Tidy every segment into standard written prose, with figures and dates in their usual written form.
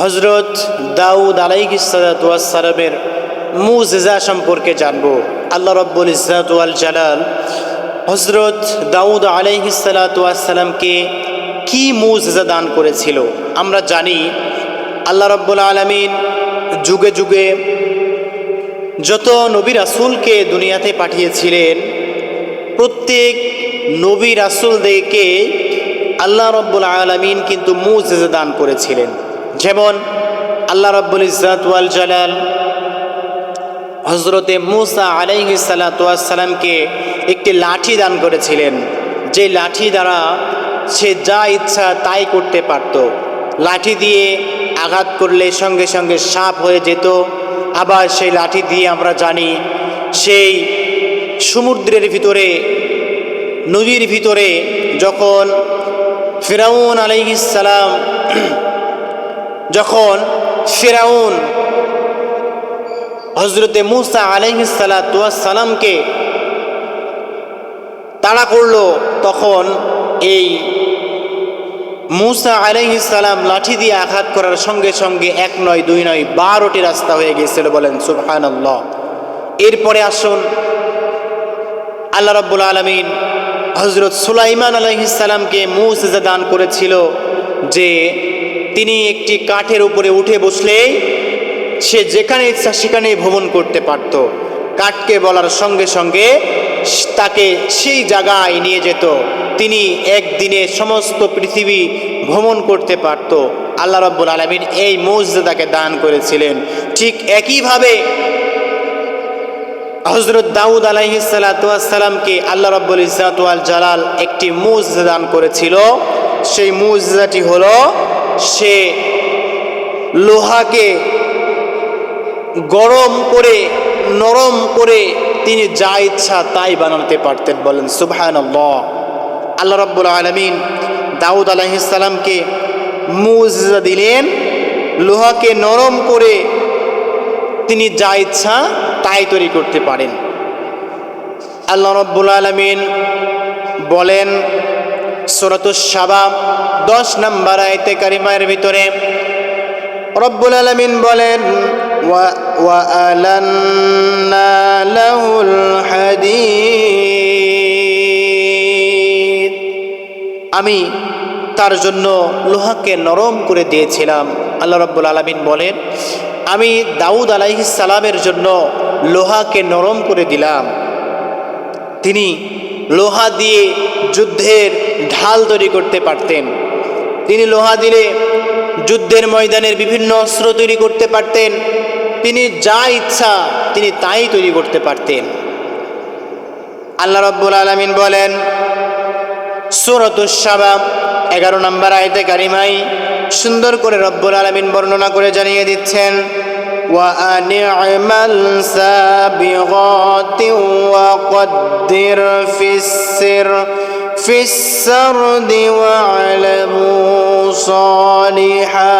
হযরত দাউদ আলাইহিস সালাতু ওয়াস সালামের মুজিজা সম্পর্কে জানব। আল্লাহ রাব্বুল ইজ্জাত ওয়াল জালাল হযরত দাউদ আলাইহিস সালাতু ওয়াস সালামকে কি মুজিজা দান করেছিল। আমরা জানি আল্লাহ রাব্বুল আলামিন যুগে যুগে যত নবী রাসূলকে দুনিয়াতে পাঠিয়েছিলেন, প্রত্যেক নবী রাসূলদেরকে আল্লাহ রাব্বুল আলামিন কিন্তু মুজিজা দান করেছিলেন। যেমন আল্লাহ রাব্বুল ইজ্জাত ওয়াল জালাল হযরতে মূসা আলাইহিস সালাতু ওয়াস সালামকে একটি লাঠি দান করেছিলেন, যে লাঠি দ্বারা সে যা ইচ্ছা তাই করতে পারত। লাঠি দিয়ে আঘাত করলে সঙ্গে সঙ্গে সাপ হয়ে যেত। আবার সেই লাঠি দিয়ে আমরা জানি সেই সমুদ্রের ভিতরে, নদীর ভিতরে যখন ফিরাউন আলাইহিস সালাম ফিরাউন হযরতে মূসা আলাইহিস সালাতু ওয়াস সালামকে তাড়া করলো, তখন এই মূসা আলাইহিস সালাম লাঠি দিয়ে আঘাত করার সঙ্গে সঙ্গে 1 নয় 2 নয় 12টি রাস্তা হয়ে গিয়েছিল। বলেন সুবহানাল্লাহ। এরপরে আসুন, আল্লাহ রাব্বুল আলামিন হযরত সুলাইমান আলাইহিস সালামকে মুজিজা দান করেছিল যে তিনি একটি কাঠের উপরে উঠে বসলে সে যেখানে ইচ্ছা সেখানে ভ্রমণ করতে পারত। কাঠকে বলার সঙ্গে সঙ্গে তাকে সেই জায়গায় নিয়ে যেত। তিনি একদিনে সমস্ত পৃথিবী ভ্রমণ করতে পারত। আল্লাহ রাব্বুল আলামিন এই মুজিজা তাকে দান করেছিলেন। ঠিক একইভাবে হযরত দাউদ আলাইহিস সালাতু ওয়াস সালামকে আল্লাহ রাব্বুল ইজ্জাত ওয়াল জালাল একটি মুজিজা দান করেছিল। সেই মুজিজাটি হলো সে লোহাকে গরম করে নরম করে তিনি যা ইচ্ছা তাই বানাতে পারতেন। বলেন সুবহানাল্লাহ। আল্লাহ রাব্বুল আলামিন দাউদ আলাইহিস সালামকে মুজিজা দিলেন, লোহাকে নরম করে তিনি যা ইচ্ছা তাই তৈরি করতে পারেন। আল্লাহ রাব্বুল আলামিন বলেন সূরাতুস সাবা 10 নম্বর আয়াতে কারিমার ভিতরে রব্বুল আলামিন বলেন ওয়া আলান্না লাহুল হাদীদ, আমি তার জন্য লোহাকে নরম করে দিয়েছিলাম। আল্লাহ রাব্বুল আলামিন বলেন আমি দাউদ আলাইহিস সালামের জন্য লোহাকে নরম করে দিলাম। তিনি লোহা দিয়ে যুদ্ধের ঢাল তৈরি করতে পারতেন। তিনি লোহা দিলে যুদ্ধের ময়দানের বিভিন্ন অস্ত্র তৈরি করতে পারতেন। তিনি যা ইচ্ছা তিনি তাই তৈরি করতে পারতেন। আল্লাহ রাব্বুল আলামিন বলেন সূরাতুস সাবা 11 নম্বর আয়াতে কারিমায় সুন্দর করে রব্বুল আলামিন বর্ণনা করে জানিয়ে দিচ্ছেন ওয়া আনি'মাল সাবিগাতি ওয়া কদ্দির ফিস সারদি ওয়া আলামু সালিহা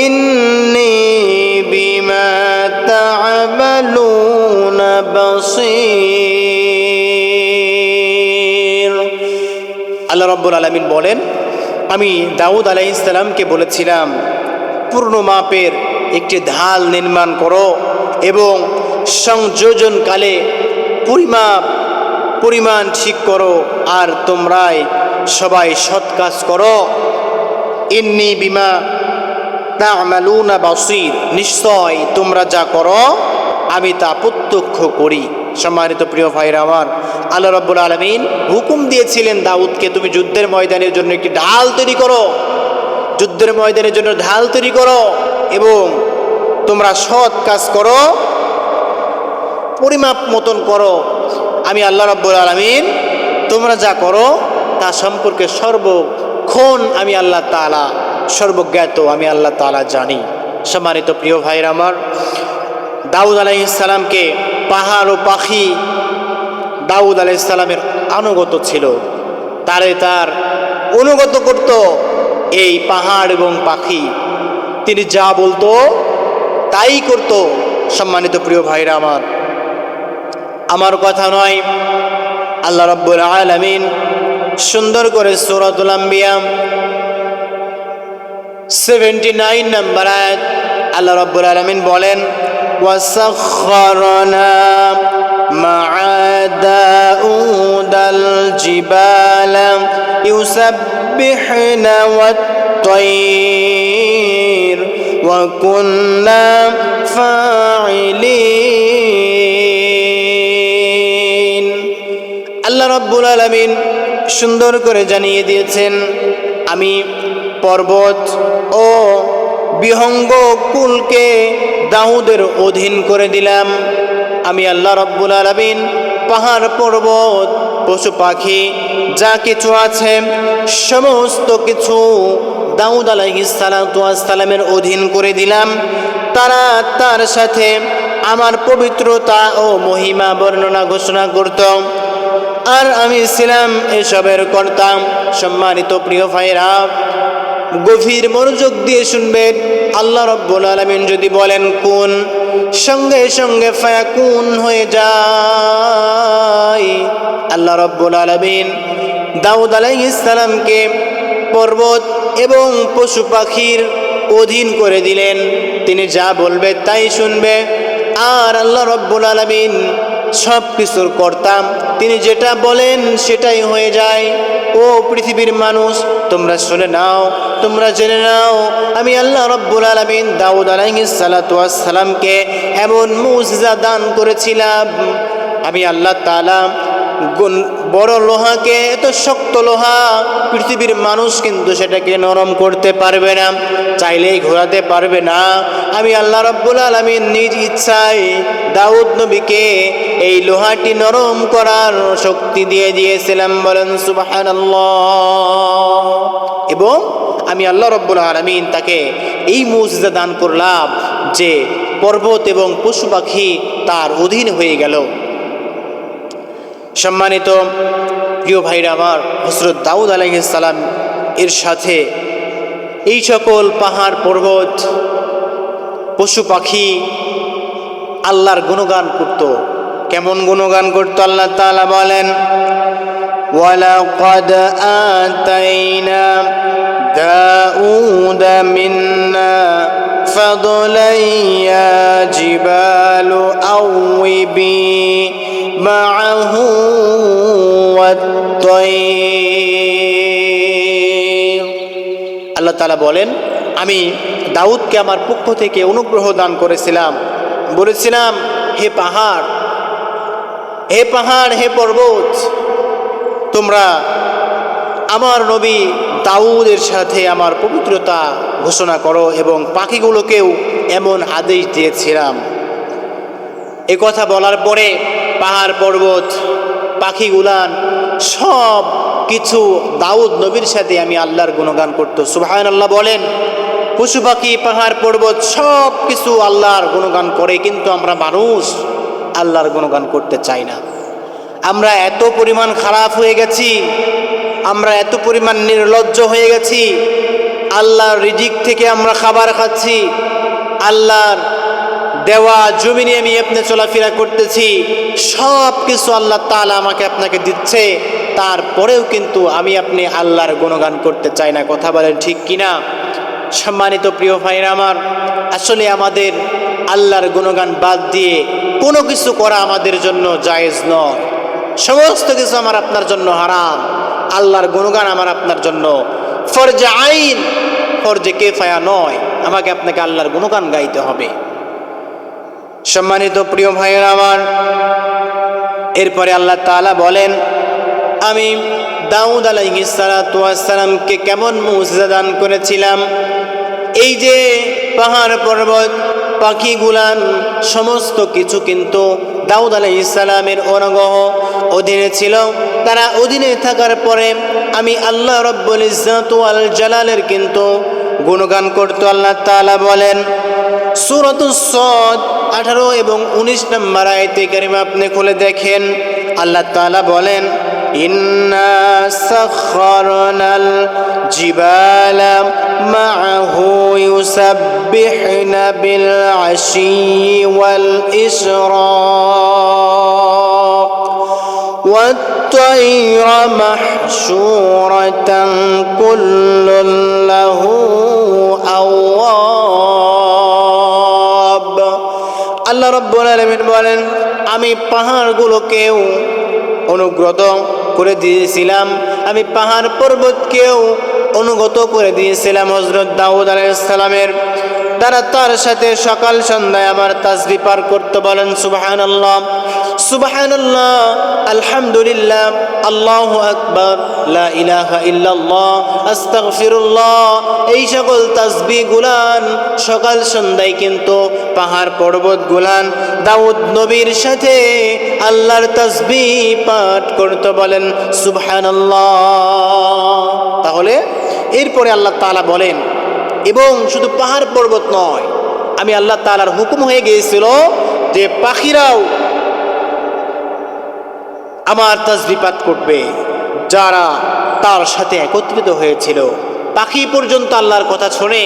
ইন্নী বিমা তা'মালুনা বাসীর। আল্লাহ রাব্বুল আলামিন বলেন আমি দাউদ আলাইহিস সালামকে বলেছিলাম পূর্ণ মাপের একটি ঢাল নির্মাণ করো এবং সংযোজনকালে পরিমাণ ঠিক করো, আর তোমরাই সবাই সৎ কাজ করো। ইন্নী বিমা তা'মালুনা বাসীর, নিশ্চয় তোমরা যা করো আমি তা প্রত্যক্ষ করি। সম্মানিত প্রিয় ভাইরা আমার, আল্লাহ রাব্বুল আলামিন হুকুম দিয়েছিলেন দাউদকে তুমি যুদ্ধের ময়দানের জন্য একটি ঢাল তৈরি করো, যুদ্ধের ময়দানের জন্য ঢাল তৈরি করো এবং তোমরা সৎ কাজ করো, পরিমাপ মতন করো। আমি আল্লাহ রাব্বুল আলামিন তোমরা যা করো তা সম্পর্কে সর্বক্ষণ আমি আল্লাহ তাআলা সর্বজ্ঞাত, আমি আল্লাহ তাআলা জানি। সম্মানিত প্রিয় ভাইরা আমার, দাউদ আলাইহিস সালামকে পাহাড় ও পাখি দাউদ আলাইহিস সালামের আনুগত ছিল। তার অনুগত করত এই পাহাড় এবং পাখি। তিনি যা বলতো তাই করত। সম্মানিত প্রিয় ভাইরা আমার কথা নয়, আল্লাহ রাব্বুল আলামিন সুন্দর করে সূরাতুল আম্বিয়া 79 নম্বর আয়াত আল্লাহ রাব্বুল আলামিন বলেন ওয়াসাখখারনা মা'a দাউদাল জিবালা ইউসাব্বিহনা ওয়াত-তায়র ওয়া কুন্না ফাইলিন। আল্লাহ রাব্বুল আলামিন সুন্দর করে জানিয়ে দিয়েছেন, আমি পর্বত ও বিহঙ্গ কুলকে দাউদের অধীন করে দিলাম। আমি আল্লাহ রাব্বুল আলামিন পাহাড় পর্বত পশু পাখি যা কিছু আছে সমস্ত কিছু দাউদ আলাইহিস সালামের অধীন করে দিলাম। তারা তার সাথে আমার পবিত্রতা ও মহিমা বর্ণনা ঘোষণা করত, আর আমি ছিলাম এসবের কর্তা। সম্মানিত প্রিয় ভাইরা, গভীর মনোযোগ দিয়ে শুনবেন। আল্লাহ রাব্বুল আলামিন যদি বলেন কুন, সঙ্গে সঙ্গে ফায়াকুন হয়ে যায়। আল্লাহ রাব্বুল আলামিন দাউদ আলাইহিস সালামকে পর্বত এবং পশু পাখির অধীন করে দিলেন। তিনি যা বলবে তাই শুনবে, আর আল্লাহ রাব্বুল আলামিন সব কিছুর কর্তা। তিনি যেটা বলেন সেটাই হয়ে যায়। ও পৃথিবীর মানুষ, তোমরা শুনে নাও, তোমরা জেনে নাও, আমি আল্লাহ রাব্বুল আলামিন দাউদ আলাইহিস সালামকে এমন মুজিজা দান করেছিলাম। আমি আল্লাহ তাআলা বড় লোহাকে, এত শক্ত লোহা পৃথিবীর মানুষ কিন্তু সেটাকে নরম করতে পারবে না, চাইলেই ঘোরাতে পারবে না। আমি আল্লাহ রাব্বুল আলামিন নিজ ইচ্ছায় দাউদ নবীকে এই লোহাটি নরম করার শক্তি দিয়ে দিয়েছিলাম। বলেন সুবহানাল্লাহ। এবং আমি আল্লাহ রাব্বুল আলামিন তাকে এই মুজিজা দান করলাম যে পর্বত এবং পশু পাখি তার অধীন হয়ে গেল। সম্মানিত প্রিয় ভাইরা আমার, হযরত দাউদ আলাইহিস সালাম এর সাথে এই সকল পাহাড় পর্বত পশু পাখি আল্লাহর গুণগান করত। কেমন গুণগান করত? আল্লাহ তাআলা বলেন ওয়ালাকাদ আতাইনা দাউদা মিন্না ফাদলান ইয়া জিবালু আওইবি মাআহু ওয়াত-তায়র। আল্লাহ তাআলা বলেন, আমি দাউদকে আমার পক্ষ থেকে অনুগ্রহ দান করেছিলাম। বলেছিলাম, হে পাহাড়, হে পাহাড়, হে পর্বত, তোমরা আমার নবী দাউদের সাথে আমার পবিত্রতা ঘোষণা করো। এবং পাখিগুলোকেও এমন আদেশ দিয়েছিলাম। এ কথা বলার পরে পাহাড় পর্বত পাখিগুলান সব কিছু দাউদ নবীর সাথে আমি আল্লাহর গুণগান করতো। সুবহানাল্লাহ বলেন। পশু পাখি পাহাড় পর্বত সব কিছু আল্লাহর গুণগান করে, কিন্তু আমরা মানুষ আল্লাহর গুণগান করতে চাই না। আমরা এত পরিমাণ খারাপ হয়ে গেছি, আমরা এত পরিমাণ নির্লজ্জ হয়ে গেছি। আল্লাহর রিজিক থেকে আমরা খাবার খাচ্ছি, আল্লাহর দেওয়া জমিনে আমি আপনি চলাফেরা করতেছি, সব কিছু আল্লাহ তাআলা আমাকে আপনাকে দিচ্ছে, তারপরেও কিন্তু আমি আপনি আল্লাহর গুণগান করতে চাই না। কথা বলেন ঠিক কিনা? সম্মানিত প্রিয় ভাইরা আমার, আসলে আমাদের আল্লাহর গুণগান বাদ দিয়ে কোনো কিছু করা আমাদের জন্য জায়েজ নয়। সমস্ত কিছু আমার আপনার জন্য হারাম। আল্লাহর গুণগান আমার আপনার জন্য ফরজে আইন, ফরজে কিফায়া নয়। আমাকে আপনাকে আল্লাহর গুণগান গাইতে হবে। সম্মানিত প্রিয় ভাইরা আমার, এরপরে আল্লাহ তাআলা বলেন, আমি দাউদ আলাইহিস সালামকে কেমন মুজিজা দান করেছিলাম। এই যে পাহাড় পর্বত পাখিগুলান সমস্ত কিছু কিন্তু দাউদ আলাইহিস সালামের অনুগ্রহ অধীনে ছিল। তারা অধীনে থাকার পরে আমি আল্লাহ রব্বুল ইজ্জত ওয়াল জালালের কিন্তু গুণগান করতো। আল্লাহ তাআলা বলেন সূরাতুস সাদ 18 এবং 19 নম্বর আয়াতে কারিমা আপনি খুলে দেখেন। আল্লাহ তাআলা বলেন, ইন্না সাখখারনাল জিবালা মা'হু ইউসাব্বিহনা বিল আশি ওয়াল ইশরাক ওয়াত-তায়রা মাহশুরাতান কুল্লুন লাহু আল্লাহ রাব্বুল আলামিন বলেন, আমি পাহাড়গুলোকেও অনুগ্রত করে দিয়েছিলাম, আমি পাহাড় পর্বতকেও অনুগত করে দিয়েছিলাম হযরত দাউদ আলাইহিস সালামের। তারা তার সাথে সকাল সন্ধ্যায় আমার তাসবিহ পাঠ করতে। বলেন সুবহানাল্লাহ, সুবহানাল্লাহ, আলহামদুলিল্লাহ, আল্লাহু আকবার, লা ইলাহা ইল্লাল্লাহ, আস্তাগফিরুল্লাহ। এই সকল তাসবিহ গুলান সকাল সন্ধ্যায় কিন্তু পাহাড় পর্বত গুলান দাউদ নবীর সাথে আল্লাহর তাসবিহ পাঠ করতে। বলেন সুবহানাল্লাহ। তাহলে এরপরে আল্লাহ তাআলা বলেন, এবং শুধু পাহাড় পর্বত নয়, আমি আল্লাহ তাআলার হুকুম হয়ে গিয়েছিল যে পাখিরাও আমার তাসবিহ পাঠ করবে যারা তার সাথে একত্রিত হয়েছিল। পাখি পর্যন্ত আল্লাহর কথা শোনে,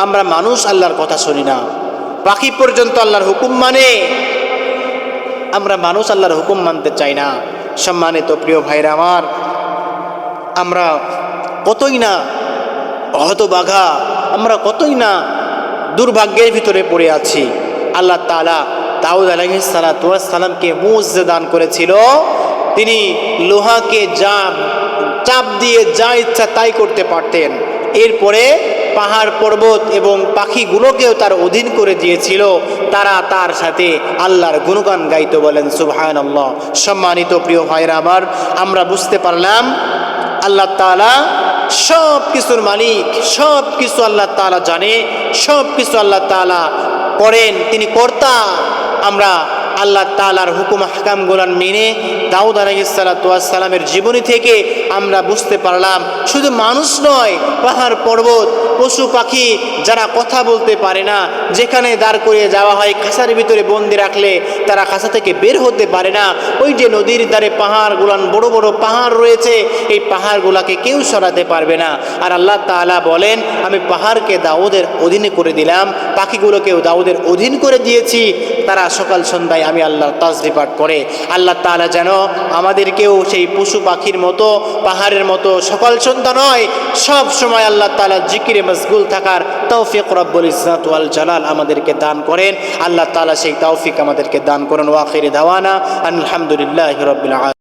আমরা মানুষ আল্লাহর কথা শুনি না। পাখি পর্যন্ত আল্লাহর হুকুম মানে, আমরা মানুষ আল্লাহর হুকুম মানতে চাই না। সম্মানিত প্রিয় ভাইরা আমার, আমরা কতই না হতভাগা, আমরা কতই না দুর্ভাগ্যের ভিতরে পড়ে আছি। আল্লাহ তাআলা দাউদ আলাইহিস সালামকে মুজিজা দান করেছিল। তিনি লোহাকে চাপ দিয়ে যা ইচ্ছা তাই করতে পারতেন। এরপরে পাহাড় পর্বত এবং পাখিগুলোকেও তার অধীন করে দিয়েছিল, তারা তার সাথে আল্লাহর গুণগান গাইতো। বলেন সুবহানাল্লাহ। সম্মানিত প্রিয় ভাইরা আমার, আমরা বুঝতে পারলাম আল্লাহ তাআলা সব কিছুর মালিক, সব কিছু আল্লাহ তাআলা জানে, সব কিছু আল্লাহ তাআলা করেন, তিনি কর্তা। আমরা আল্লাহ তাআলার হুকুম আহকামগুলান মেনে দাউদ আলাইহিস সালামের জীবনী থেকে আমরা বুঝতে পারলাম শুধু মানুষ নয়, পাহাড় পর্বত পশু পাখি যারা কথা বলতে পারে না, যেখানে দাঁড় করিয়ে যাওয়া হয় খাঁচার ভিতরে বন্দি রাখলে তারা খাঁচা থেকে বের হতে পারে না, ওই যে নদীর ধারে পাহাড়গুলান বড় বড় পাহাড় রয়েছে, এই পাহাড়গুলাকে কেউ সরাতে পারবে না। আর আল্লাহ তাআলা বলেন, আমি পাহাড়কে দাউদের অধীনে করে দিলাম, পাখিগুলোকেও দাউদের অধীন করে দিয়েছি, তারা সকাল সন্ধ্যায় আমি আল্লাহর তাসবিহ পাঠ করে। আল্লাহ তাআলা যেন আমাদেরকেও সেই পশু পাখির মতো পাহাড়ের মতো সকাল সন্ধ্যা নয়, সব সময় আল্লাহ তাআলা জিকিরে মশগুল থাকার তৌফিক রব্বুল ইজ্জত ওয়াল জালাল আমাদেরকে দান করেন। আল্লাহ তাআলা সেই তৌফিক আমাদেরকে দান করেন। ওয়া আখিরি দাওয়ানা আলহামদুলিল্লাহি রাব্বিল আলামিন।